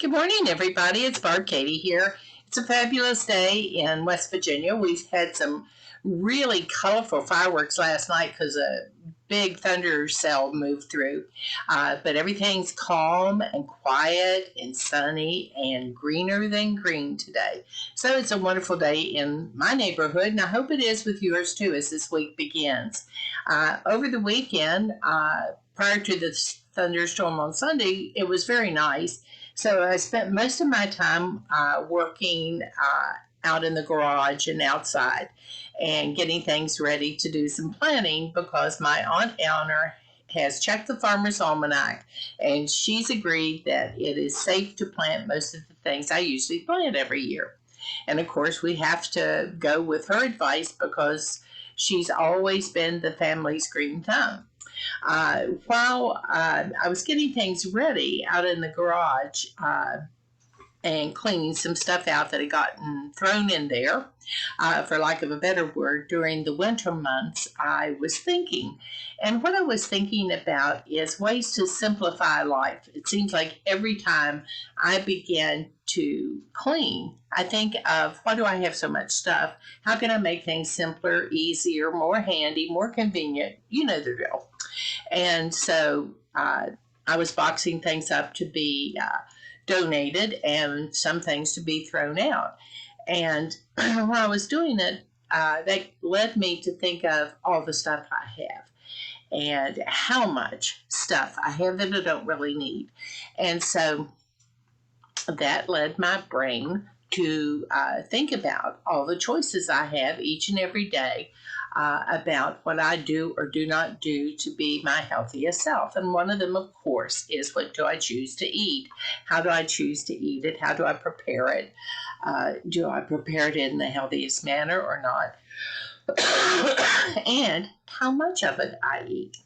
Good morning, everybody. It's Barb Katie here. It's a fabulous day in West Virginia. We've had some really colorful fireworks last night because a big thunder cell moved through. But everything's calm and quiet and sunny and greener than green today. So it's a wonderful day in my neighborhood, and I hope it is with yours too as this week begins. Over the weekend, prior to the thunderstorm on Sunday, it was very nice, so I spent most of my time working out in the garage and outside and getting things ready to do some planting because my Aunt Eleanor has checked the Farmer's Almanac and she's agreed that it is safe to plant most of the things I usually plant every year. And of course, we have to go with her advice because she's always been the family's green thumb. While I was getting things ready out in the garage and cleaning some stuff out that had gotten thrown in there, for lack of a better word, during the winter months, I was thinking. And what I was thinking about is ways to simplify life. It seems like every time I begin to clean, I think of why do I have so much stuff? How can I make things simpler, easier, more handy, more convenient? You know the drill. And so I was boxing things up to be donated and some things to be thrown out. And when I was doing it, that led me to think of all the stuff I have and how much stuff I have that I don't really need. And so that led my brain to think about all the choices I have each and every day about what I do or do not do to be my healthiest self. And one of them, of course, is what do I choose to eat? How do I choose to eat it? How do I prepare it? Do I prepare it in the healthiest manner or not? And how much of it I eat.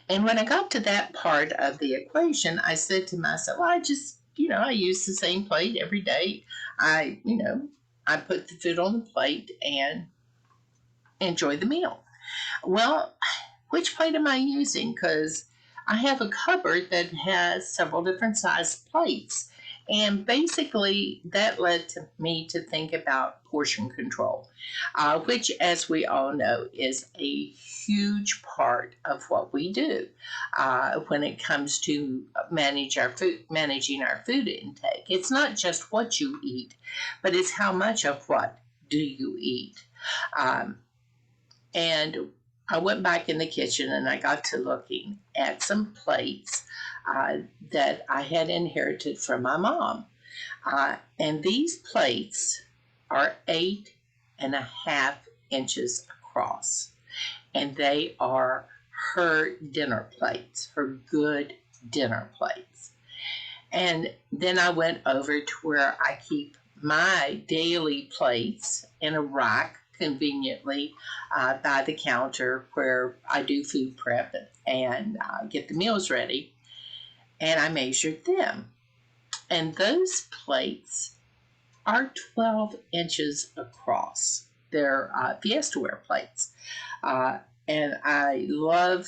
And when I got to that part of the equation, I said to myself, well, I use the same plate every day. I put the food on the plate and enjoy the meal. Well, which plate am I using? Because I have a cupboard that has several different sized plates. And basically, that led to me to think about portion control, which, as we all know, is a huge part of what we do when it comes to managing our food intake. It's not just what you eat, but it's how much of what do you eat. Um, and I went back in the kitchen and I got to looking at some plates that I had inherited from my mom. And these plates are 8.5 inches across. And they are her dinner plates, her good dinner plates. And then I went over to where I keep my daily plates in a rack conveniently by the counter where I do food prep and get the meals ready. And I measured them. And those plates are 12 inches across. They're Fiestaware plates. And I love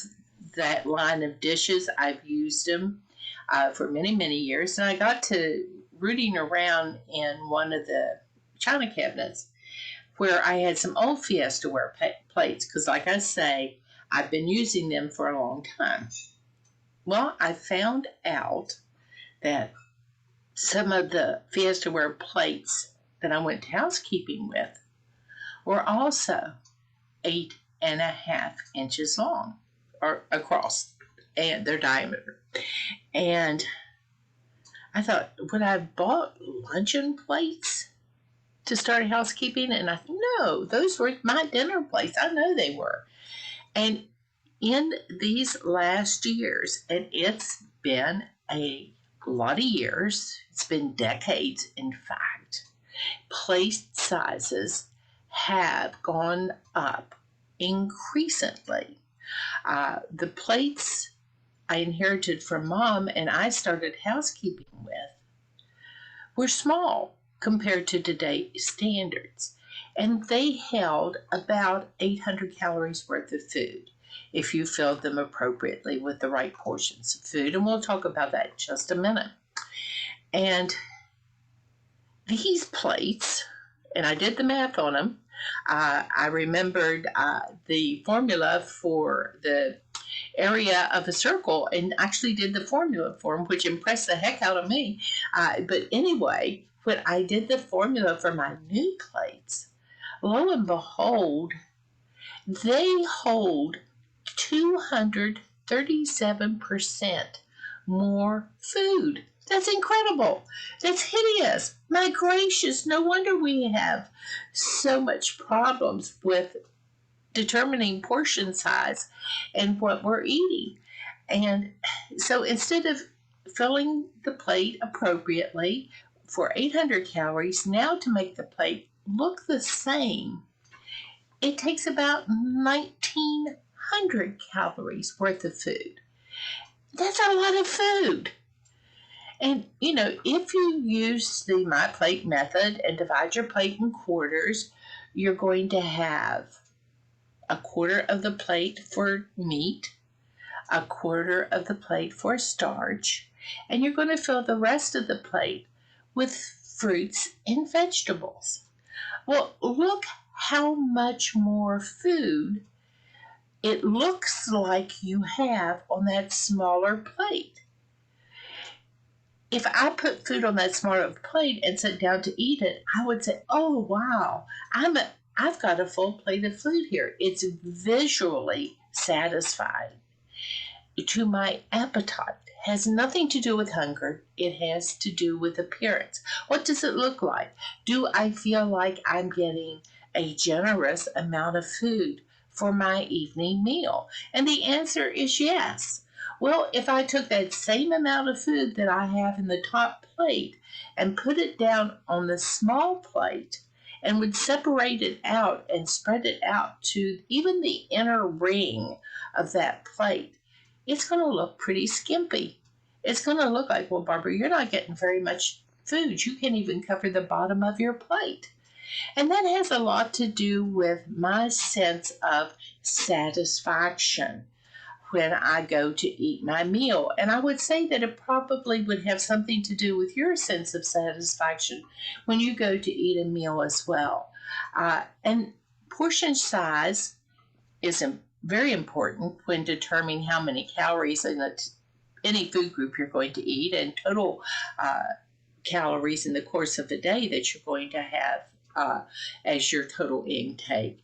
that line of dishes. I've used them for many, many years. And I got to rooting around in one of the china cabinets where I had some old Fiestaware plates because, like I say, I've been using them for a long time. Well, I found out that some of the Fiestaware plates that I went to housekeeping with were also 8.5 inches long or across and their diameter. And I thought, would I have bought luncheon plates to start housekeeping? And I thought, no, those were my dinner plates. I know they were. And in these last years, and it's been a lot of years, it's been decades, in fact, plate sizes have gone up increasingly. The plates I inherited from mom and I started housekeeping with were small compared to today's standards, and they held about 800 calories worth of food if you filled them appropriately with the right portions of food. And we'll talk about that in just a minute. And these plates, and I did the math on them. I remembered the formula for the area of a circle and actually did the formula for them, which impressed the heck out of me. But anyway, when I did the formula for my new plates, lo and behold, they hold 237% more food. That's incredible. That's hideous. My gracious, no wonder we have so much problems with determining portion size and what we're eating. And so instead of filling the plate appropriately for 800 calories, now to make the plate look the same, it takes about 1,900 calories worth of food. That's a lot of food. And if you use the My Plate method and divide your plate in quarters, you're going to have a quarter of the plate for meat, a quarter of the plate for starch, and you're going to fill the rest of the plate with fruits and vegetables. Well, look how much more food it looks like you have on that smaller plate. If I put food on that smaller plate and sat down to eat it, I would say, "Oh wow, I've got a full plate of food here." It's visually satisfying to my appetite. It has nothing to do with hunger. It has to do with appearance. What does it look like? Do I feel like I'm getting a generous amount of food for my evening meal? And the answer is yes. Well, if I took that same amount of food that I have in the top plate and put it down on the small plate and would separate it out and spread it out to even the inner ring of that plate, it's going to look pretty skimpy. It's going to look like, well, Barbara, you're not getting very much food. You can't even cover the bottom of your plate. And that has a lot to do with my sense of satisfaction when I go to eat my meal. And I would say that it probably would have something to do with your sense of satisfaction when you go to eat a meal as well. And portion size is very important when determining how many calories in any food group you're going to eat and total calories in the course of the day that you're going to have as your total intake.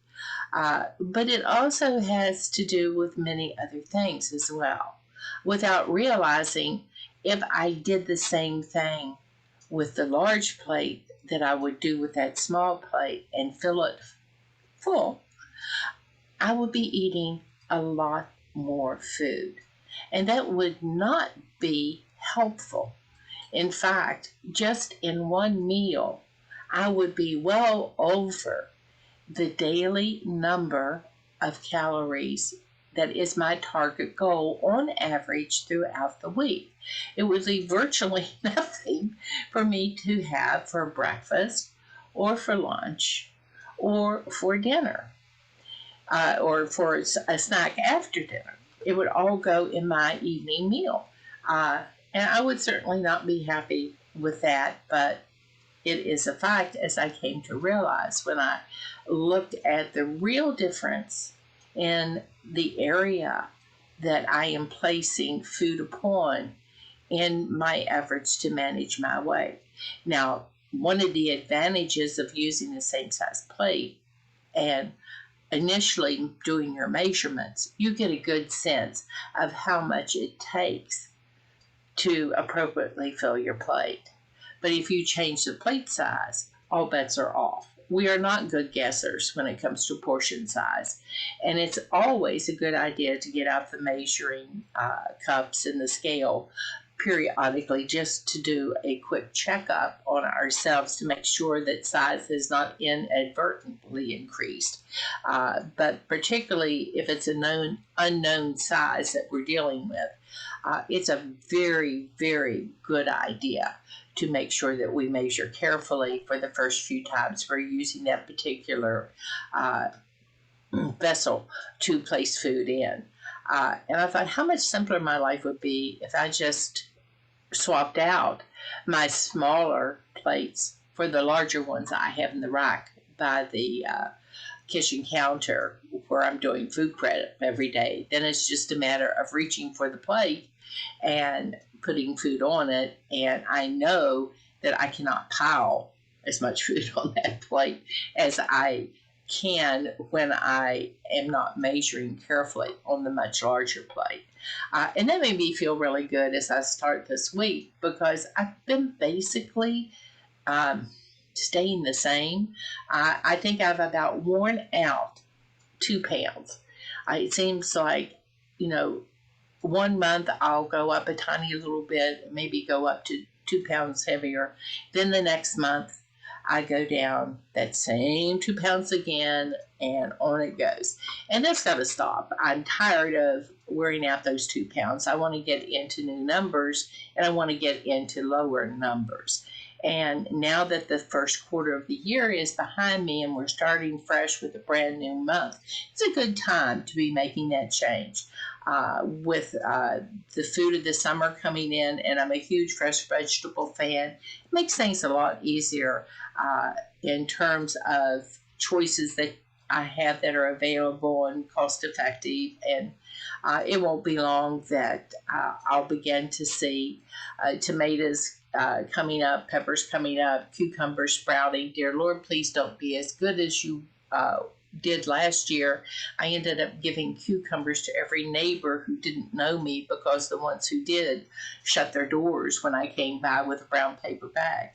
But it also has to do with many other things as well. Without realizing, if I did the same thing with the large plate that I would do with that small plate and fill it full, I would be eating a lot more food. And that would not be helpful. In fact, just in one meal, I would be well over the daily number of calories that is my target goal on average throughout the week. It would leave virtually nothing for me to have for breakfast or for lunch or for dinner or for a snack after dinner. It would all go in my evening meal. And I would certainly not be happy with that, but it is a fact, as I came to realize when I looked at the real difference in the area that I am placing food upon in my efforts to manage my weight. Now, one of the advantages of using the same size plate and initially doing your measurements, you get a good sense of how much it takes to appropriately fill your plate. But if you change the plate size, all bets are off. We are not good guessers when it comes to portion size. And it's always a good idea to get out the measuring cups and the scale periodically just to do a quick checkup on ourselves to make sure that size has not inadvertently increased. But particularly if it's a unknown size that we're dealing with, it's a very, very good idea to make sure that we measure carefully for the first few times we're using that particular vessel to place food in. And I thought how much simpler my life would be if I just swapped out my smaller plates for the larger ones I have in the rack by the kitchen counter where I'm doing food prep every day. Then it's just a matter of reaching for the plate and putting food on it. And I know that I cannot pile as much food on that plate as I can when I am not measuring carefully on the much larger plate. And that made me feel really good as I start this week because I've been basically um, staying the same. I think I've about worn out 2 pounds. It seems like, you know, 1 month I'll go up a tiny little bit, maybe go up to 2 pounds heavier. Then the next month I go down that same 2 pounds again, and on it goes. And that's got to stop. I'm tired of wearing out those 2 pounds. I want to get into new numbers, and I want to get into lower numbers. And now that the first quarter of the year is behind me and we're starting fresh with a brand new month, it's a good time to be making that change. With the food of the summer coming in, and I'm a huge fresh vegetable fan, it makes things a lot easier in terms of choices that I have that are available and cost effective. And it won't be long that I'll begin to see tomatoes coming up, peppers coming up, cucumbers sprouting. Dear Lord, please don't be as good as you did last year. I ended up giving cucumbers to every neighbor who didn't know me because the ones who did shut their doors when I came by with a brown paper bag.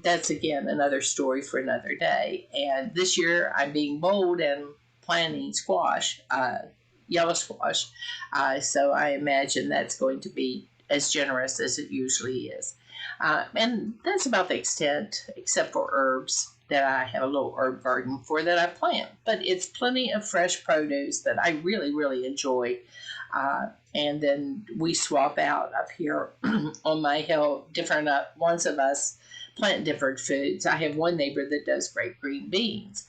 That's again another story for another day. And this year I'm being bold and planting squash, yellow squash. So I imagine that's going to be as generous as it usually is. And that's about the extent, except for herbs that I have a little herb garden for that I plant. But it's plenty of fresh produce that I really, really enjoy. And then we swap out up here on my hill, different ones of us plant different foods. I have one neighbor that does great green beans,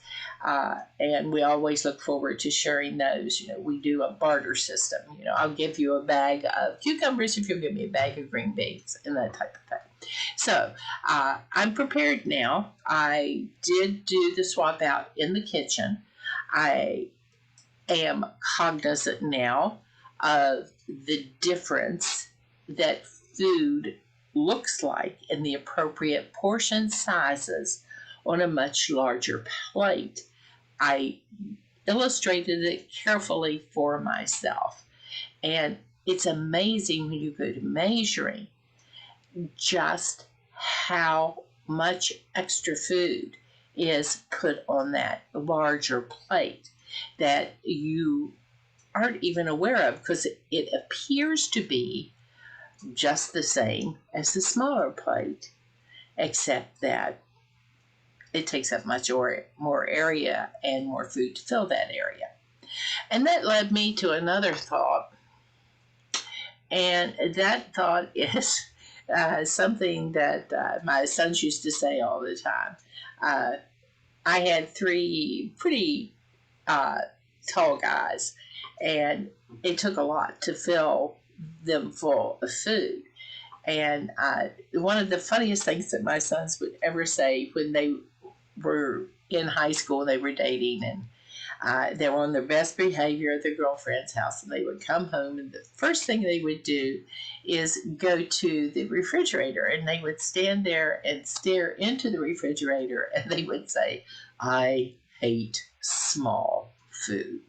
and we always look forward to sharing those. You know, we do a barter system. You know, I'll give you a bag of cucumbers if you'll give me a bag of green beans and that type of thing. So I'm prepared now. I did do the swap out in the kitchen. I am cognizant now of the difference that food looks like in the appropriate portion sizes on a much larger plate. I illustrated it carefully for myself. And it's amazing when you go to measuring just how much extra food is put on that larger plate that you aren't even aware of because it appears to be just the same as the smaller plate, except that it takes up much more area and more food to fill that area. And that led me to another thought, and that thought is something that my sons used to say all the time. I had three pretty tall guys, and it took a lot to fill them full of food. And one of the funniest things that my sons would ever say when they were in high school and they were dating, and they were on their best behavior at their girlfriend's house, and they would come home, and the first thing they would do is go to the refrigerator, and they would stand there and stare into the refrigerator, and they would say, I hate small food.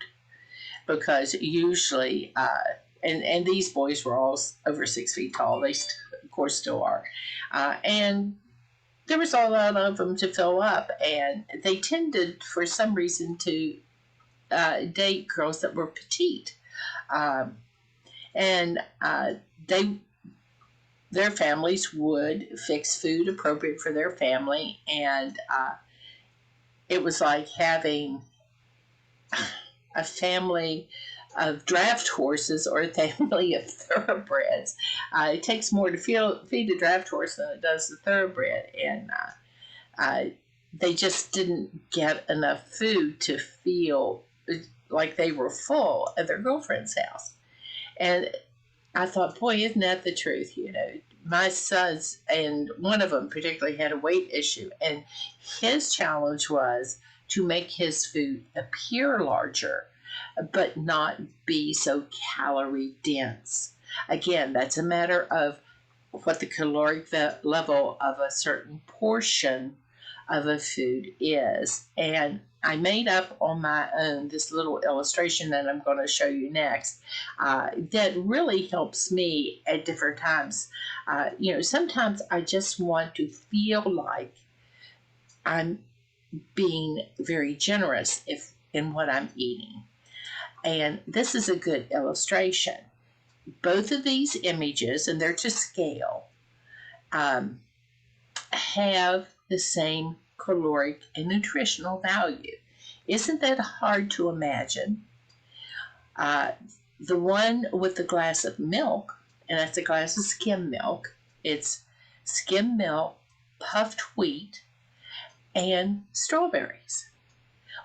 Because usually, and these boys were all over 6 feet tall. They, of course, still are. And there was a lot of them to fill up. And they tended, for some reason, to date girls that were petite. And their families would fix food appropriate for their family. And it was like having a family of draft horses or a family of thoroughbreds. It takes more to feed a draft horse than it does the thoroughbred, and they just didn't get enough food to feel like they were full at their girlfriend's house. And I thought, boy, isn't that the truth? My sons, and one of them particularly had a weight issue, and his challenge was to make his food appear larger, but not be so calorie dense. Again, that's a matter of what the caloric level of a certain portion of a food is. And I made up on my own this little illustration that I'm going to show you next that really helps me at different times. Sometimes I just want to feel like I'm being very generous if in what I'm eating. And this is a good illustration. Both of these images, and they're to scale, um, have the same caloric and nutritional value. Isn't that hard to imagine? Uh, the one with the glass of milk, and that's a glass of skim milk, it's skim milk, puffed wheat, and strawberries.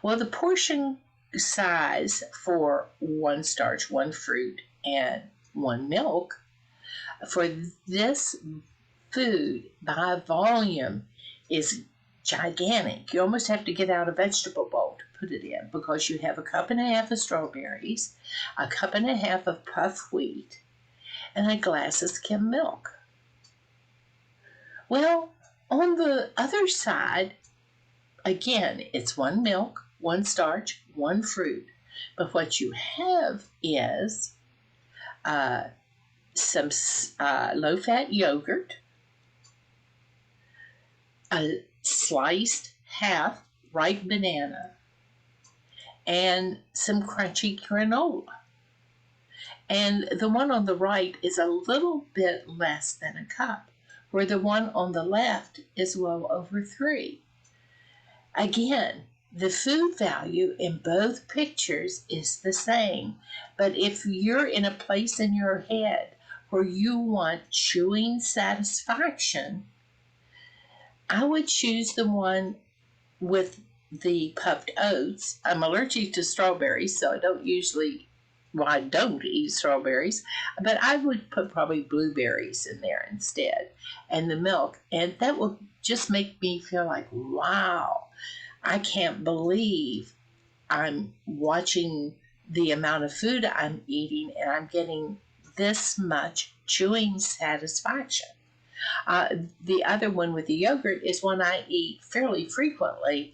Well, the portion size for one starch, one fruit, and one milk for this food by volume is gigantic. You almost have to get out a vegetable bowl to put it in because you have a cup and a half of strawberries, a cup and a half of puffed wheat, and a glass of skim milk. Well, on the other side, again, it's one milk, one starch, one fruit. But what you have is some low-fat yogurt, a sliced half ripe banana, and some crunchy granola. And the one on the right is a little bit less than a cup, where the one on the left is well over 3. Again, the food value in both pictures is the same, but if you're in a place in your head where you want chewing satisfaction, I would choose the one with the puffed oats. I'm allergic to strawberries, so I don't eat strawberries, but I would put probably blueberries in there instead, and the milk, and that will just make me feel like, wow, I can't believe I'm watching the amount of food I'm eating and I'm getting this much chewing satisfaction. The other one with the yogurt is one I eat fairly frequently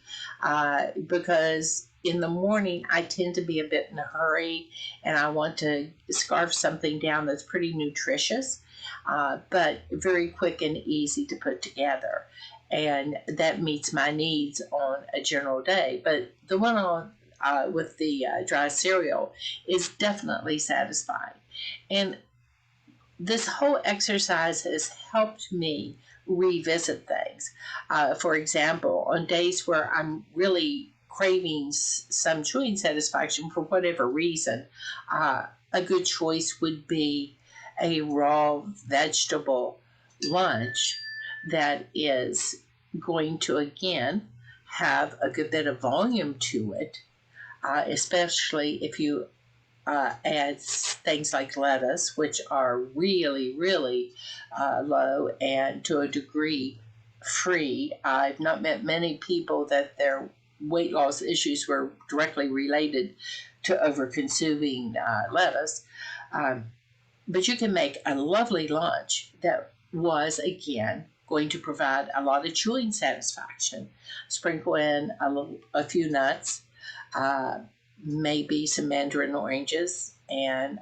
because in the morning I tend to be a bit in a hurry and I want to scarf something down that's pretty nutritious, but very quick and easy to put together. And that meets my needs on a general day. But the one on with the dry cereal is definitely satisfying. And this whole exercise has helped me revisit things. For example, on days where I'm really craving some chewing satisfaction for whatever reason, a good choice would be a raw vegetable lunch that is going to, again, have a good bit of volume to it, especially if you add things like lettuce, which are really, really low and to a degree free. I've not met many people that their weight loss issues were directly related to over consuming lettuce. But you can make a lovely lunch that was, again, going to provide a lot of chewing satisfaction. Sprinkle in a few nuts, maybe some mandarin oranges, and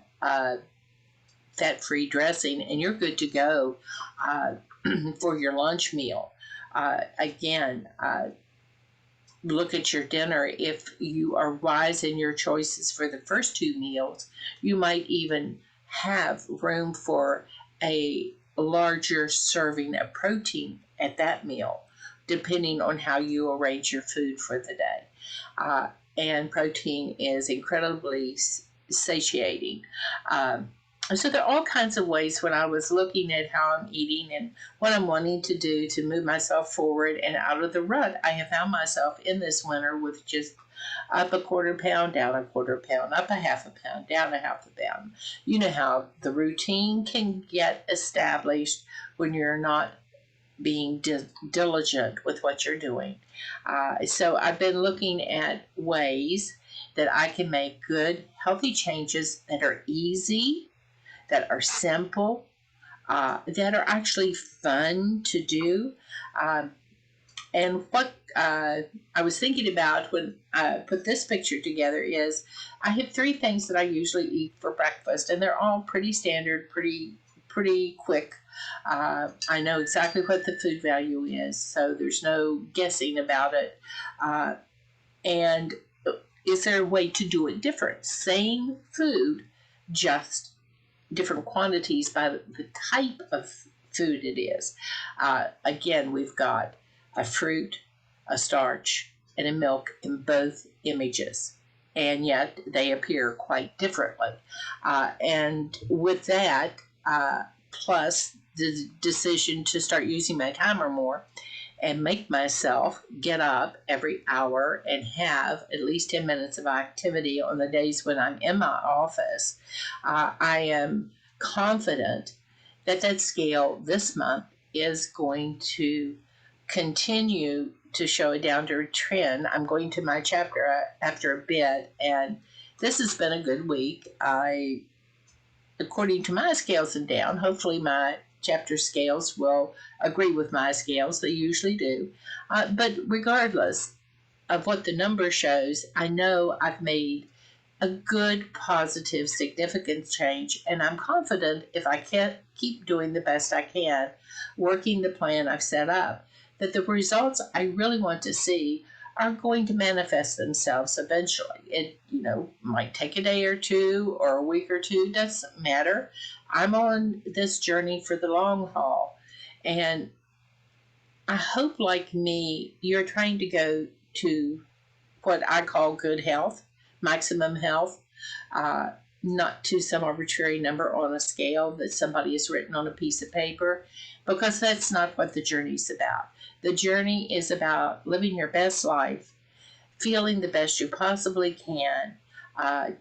fat-free dressing, and you're good to go for your lunch meal. Again, look at your dinner. If you are wise in your choices for the first 2 meals, you might even have room for a larger serving of protein at that meal, depending on how you arrange your food for the day. And protein is incredibly satiating. So there are all kinds of ways when I was looking at how I'm eating and what I'm wanting to do to move myself forward and out of the rut I have found myself in this winter with just Up a quarter pound, down a quarter pound, up a half a pound, down a half a pound. You know how the routine can get established when you're not being diligent with what you're doing. So I've been looking at ways that I can make good, healthy changes that are easy, that are simple, that are actually fun to do. And what I was thinking about when I put this picture together is I have three things that I usually eat for breakfast, and they're all pretty standard, pretty quick. I know exactly what the food value is, so there's no guessing about it. And is there a way to do it different? Same food, just different quantities by the type of food it is. Again, we've got a fruit, a starch, and a milk in both images, and yet they appear quite differently. And with that, plus the decision to start using my timer more and make myself get up every hour and have at least 10 minutes of activity on the days when I'm in my office, I am confident that that scale this month is going to continue to show a downward trend. I'm going to my chapter after a bit, and this has been a good week. According to my scales and down, hopefully my chapter scales will agree with my scales. They usually do. But regardless of what the number shows, I know I've made a good, positive, significant change, and I'm confident if I can't keep doing the best I can, working the plan I've set up, that the results I really want to see are going to manifest themselves eventually. It, might take a day or two or a week or two, doesn't matter. I'm on this journey for the long haul, and I hope, like me, you're trying to go to what I call good health, maximum health, not to some arbitrary number on a scale that somebody has written on a piece of paper, because that's not what the journey's about. The journey is about living your best life, feeling the best you possibly can,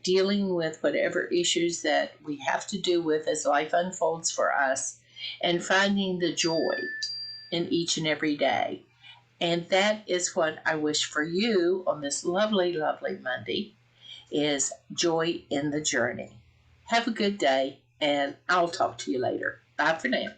dealing with whatever issues that we have to do with as life unfolds for us, and finding the joy in each and every day. And that is what I wish for you on this lovely, lovely Monday, is joy in the journey. Have a good day, and I'll talk to you later. Bye for now.